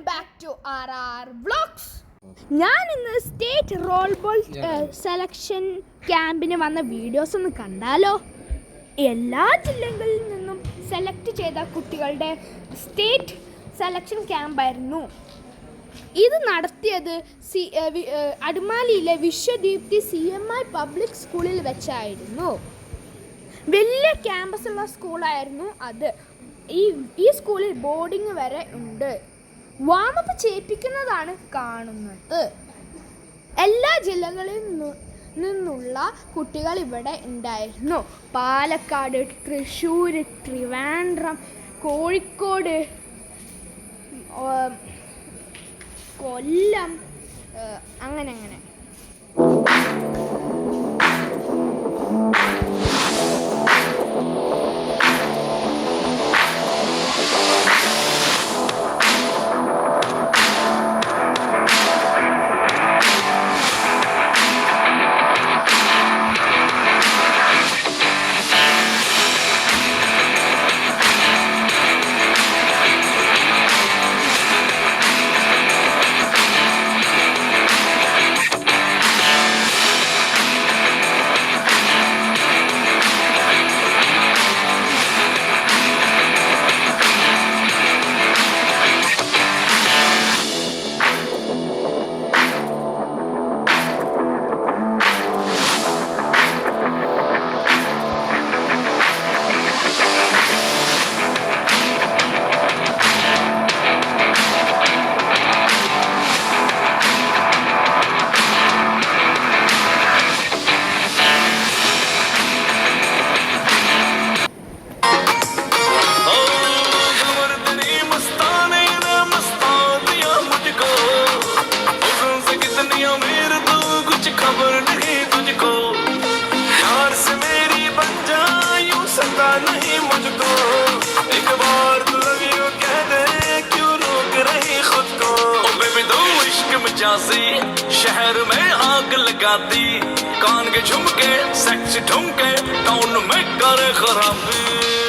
Back to RR vlogs. ഞാൻ ഇന്ന് state role ball selection ക്യാമ്പിന് വന്ന വീഡിയോസ് ഒന്ന് കണ്ടാലോ. എല്ലാ ജില്ലകളിൽ നിന്നും സെലക്ട് ചെയ്ത കുട്ടികളുടെ സ്റ്റേറ്റ് സെലക്ഷൻ ക്യാമ്പായിരുന്നു. ഇത് നടത്തിയത് അടിമാലിയിലെ വിശ്വദീപ്തി CMI പബ്ലിക് സ്കൂളിൽ വെച്ചായിരുന്നു. വലിയ ക്യാമ്പസുള്ള സ്കൂളായിരുന്നു അത്. ഈ സ്കൂളിൽ ബോർഡിങ് വരെ ഉണ്ട്. വാമപ്പ് ചെയ്യിപ്പിക്കുന്നതാണ് കാണുന്നത്. എല്ലാ ജില്ലകളിൽ നിന്നുള്ള കുട്ടികൾ ഇവിടെ ഉണ്ടായിരുന്നു. പാലക്കാട്, തൃശ്ശൂർ, ട്രിവാൻഡ്രം, കോഴിക്കോട്, കൊല്ലം, അങ്ങനെ. नहीं मुझको एक बार तू लव यू कह दे, क्यों रोक रही खुद को। ओ बेबी दो इश्क मचासी शहर में आग लगाती, कान के झुमके सेक्सी ठुमके टाउन में करे खराबी।